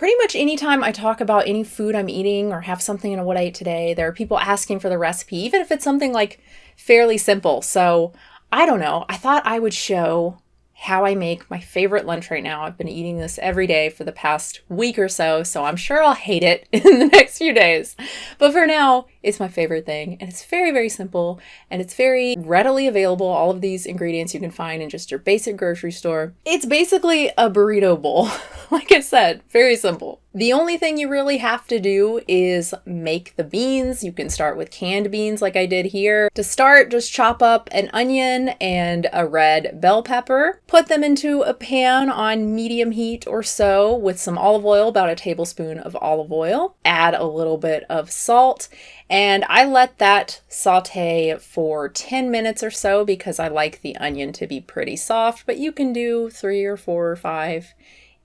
Pretty much anytime I talk about any food I'm eating or have something in what I ate today, there are people asking for the recipe, even if it's something like fairly simple. So I don't know. I thought I would show how I make my favorite lunch right now. I've been eating this every day for the past week or so I'm sure I'll hate it in the next few days. But for now, it's my favorite thing, and it's very, very simple, and it's very readily available. All of these ingredients you can find in just your basic grocery store. It's basically a burrito bowl. Like I said, very simple. The only thing you really have to do is make the beans. You can start with canned beans like I did here. To start, just chop up an onion and a red bell pepper. Put them into a pan on medium heat or so with some olive oil, about a tablespoon of olive oil. Add a little bit of salt, and I let that saute for 10 minutes or so because I like the onion to be pretty soft, but you can do 3 or 4 or 5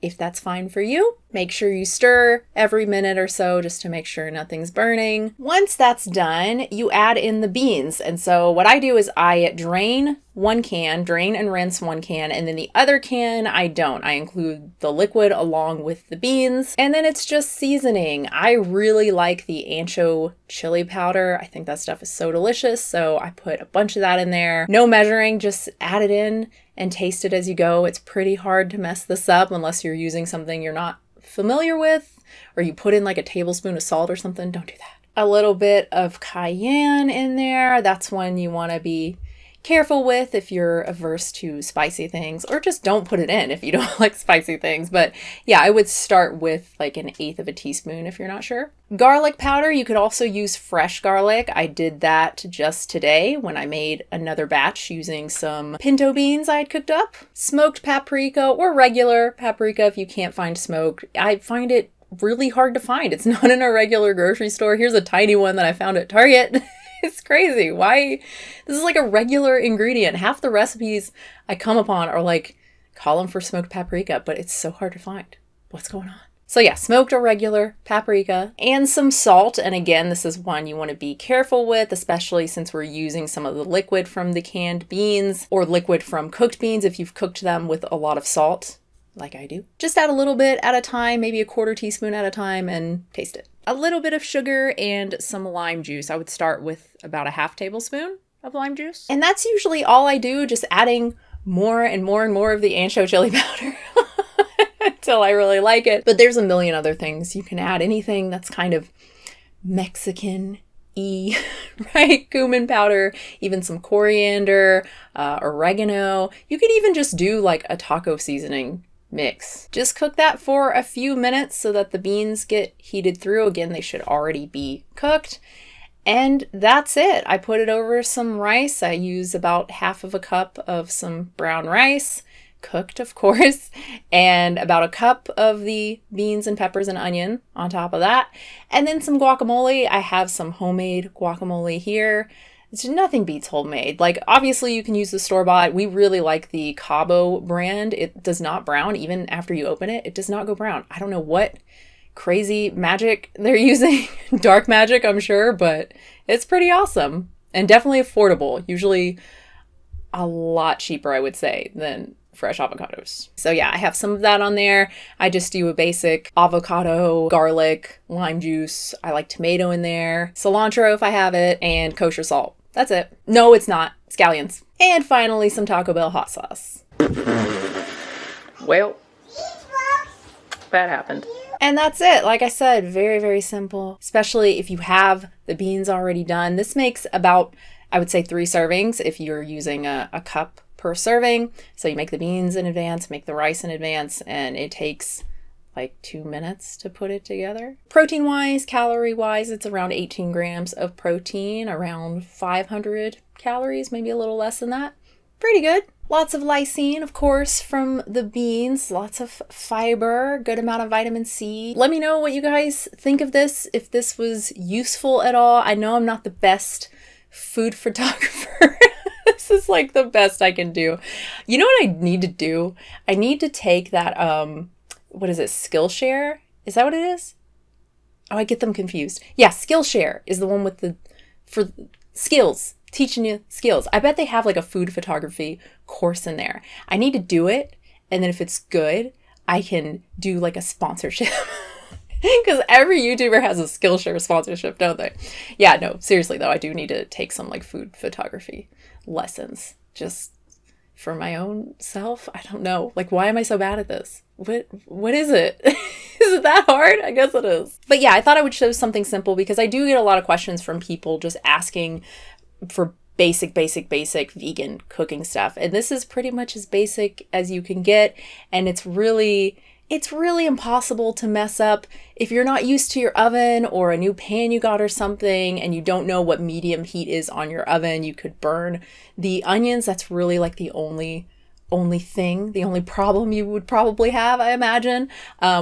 if that's fine for you. Make sure you stir every minute or so just to make sure nothing's burning. Once that's done, you add in the beans. And so what I do is I drain and rinse one can, and then the other can I don't. I include the liquid along with the beans, and then it's just seasoning. I really like the ancho chili powder. I think that stuff is so delicious, so I put a bunch of that in there. No measuring, just add it in and taste it as you go. It's pretty hard to mess this up unless you're using something you're not familiar with, or you put in like a tablespoon of salt or something. Don't do that. A little bit of cayenne in there. That's one you want to be careful with if you're averse to spicy things, or just don't put it in if you don't like spicy things. But yeah, I would start with like 1/8 of a teaspoon if you're not sure. Garlic powder, you could also use fresh garlic. I did that just today when I made another batch using some pinto beans I had cooked up. Smoked paprika or regular paprika if you can't find smoked. I find it really hard to find. It's not in a regular grocery store. Here's a tiny one that I found at Target. It's crazy. Why? This is like a regular ingredient. Half the recipes I come upon are like, call them for smoked paprika, but it's so hard to find. What's going on? So yeah, smoked or regular paprika and some salt. And again, this is one you want to be careful with, especially since we're using some of the liquid from the canned beans or liquid from cooked beans if you've cooked them with a lot of salt, like I do. Just add a little bit at a time, maybe 1/4 teaspoon at a time, and taste it. A little bit of sugar and some lime juice. I would start with about a 1/2 tablespoon of lime juice. And that's usually all I do, just adding more and more and more of the ancho chili powder until I really like it. But there's a million other things you can add. Anything that's kind of Mexican-y, right? Cumin powder, even some coriander, oregano. You could even just do like a taco seasoning mix. Just cook that for a few minutes so that the beans get heated through. Again, they should already be cooked. And that's it. I put it over some rice. I use about 1/2 cup of some brown rice, cooked of course, and about 1 cup of the beans and peppers and onion on top of that. And then some guacamole. I have some homemade guacamole here. It's nothing beats homemade. Like, obviously you can use the store-bought. We really like the Cabo brand. It does not brown. Even after you open it, it does not go brown. I don't know what crazy magic they're using. Dark magic, I'm sure, but it's pretty awesome and definitely affordable. Usually a lot cheaper, I would say, than fresh avocados. So yeah, I have some of that on there. I just do a basic avocado, garlic, lime juice. I like tomato in there, cilantro if I have it, and kosher salt. That's it. No, it's not. Scallions. And finally, some Taco Bell hot sauce. Well, that happened. And that's it. Like I said, very, very simple, especially if you have the beans already done. This makes about, I would say, 3 servings if you're using a cup per serving. So you make the beans in advance, make the rice in advance, and it takes like 2 minutes to put it together. Protein wise, calorie wise, it's around 18 grams of protein, around 500 calories, maybe a little less than that. Pretty good. Lots of lysine, of course, from the beans, lots of fiber, good amount of vitamin C. Let me know what you guys think of this, if this was useful at all. I know I'm not the best food photographer. This is like the best I can do. You know what I need to do? I need to take that, what is it, Skillshare? Is that what it is? Oh, I get them confused. Yeah, Skillshare is the one with for skills, teaching you skills. I bet they have like a food photography course in there. I need to do it, and then if it's good, I can do like a sponsorship Because every YouTuber has a Skillshare sponsorship, don't they? Yeah, no, seriously though, I do need to take some like food photography lessons just for my own self. I don't know. Like, why am I so bad at this? What is it? Is it that hard? I guess it is. But yeah, I thought I would show something simple because I do get a lot of questions from people just asking for basic vegan cooking stuff. And this is pretty much as basic as you can get. And it's really impossible to mess up. If you're not used to your oven or a new pan you got or something, and you don't know what medium heat is on your oven, you could burn the onions. That's really like the only problem you would probably have, I imagine,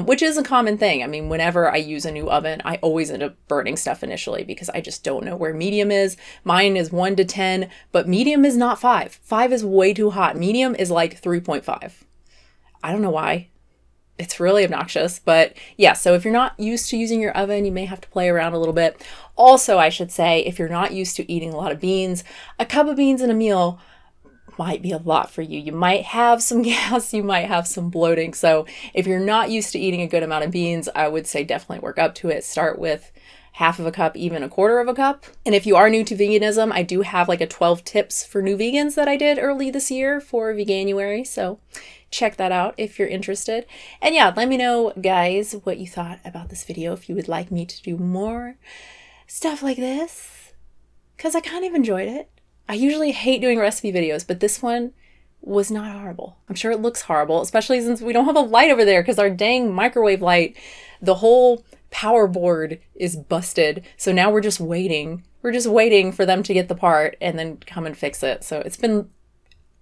which is a common thing. I mean, whenever I use a new oven, I always end up burning stuff initially because I just don't know where medium is. Mine is 1 to 10, but medium is not 5. 5 is way too hot. Medium is like 3.5. I don't know why. It's really obnoxious, but yeah, so if you're not used to using your oven, you may have to play around a little bit. Also, I should say, if you're not used to eating a lot of beans, a cup of beans in a meal might be a lot for you. You might have some gas, you might have some bloating. So if you're not used to eating a good amount of beans, I would say definitely work up to it. Start with half of a cup, even a quarter of a cup. And if you are new to veganism, I do have like a 12 tips for new vegans that I did early this year for Veganuary. So check that out if you're interested. And yeah, let me know, guys, what you thought about this video, if you would like me to do more stuff like this, because I kind of enjoyed it. I usually hate doing recipe videos, but this one was not horrible. I'm sure it looks horrible, especially since we don't have a light over there because our dang microwave light, the whole power board is busted. So now we're just waiting. We're just waiting for them to get the part and then come and fix it. So it's been,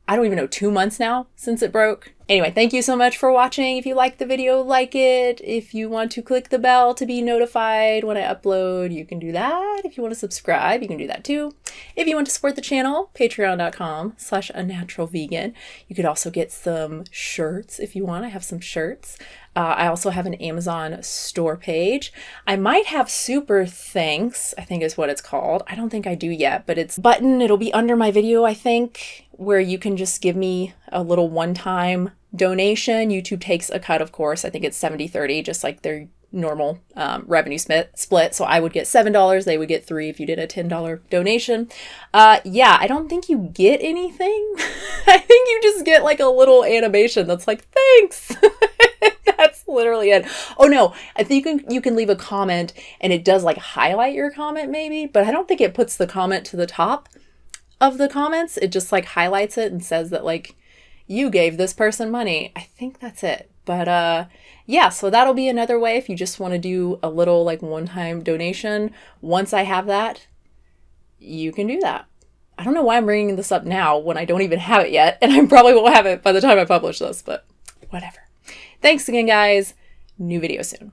I don't even know, 2 months now since it broke. Anyway, thank you so much for watching. If you liked the video, like it. If you want to click the bell to be notified when I upload, you can do that. If you want to subscribe, you can do that too. If you want to support the channel, patreon.com/unnaturalvegan. You could also get some shirts if you want. I have some shirts. I also have an Amazon store page. I might have super thanks, I think is what it's called. I don't think I do yet, but it's a button. It'll be under my video, I think, where you can just give me a little one-time donation. YouTube takes a cut, of course. I think it's 70-30, just like their normal revenue split. So I would get $7. They would get $3 if you did a $10 donation. Yeah, I don't think you get anything. I think you just get like a little animation that's like, thanks. That's literally it. Oh no, I think you can leave a comment and it does like highlight your comment maybe, but I don't think it puts the comment to the top of the comments. It just like highlights it and says that like you gave this person money. I think that's it. But yeah, so that'll be another way if you just want to do a little like one-time donation. Once I have that, you can do that. I don't know why I'm bringing this up now when I don't even have it yet, and I probably won't have it by the time I publish this, but whatever. Thanks again, guys. New video soon.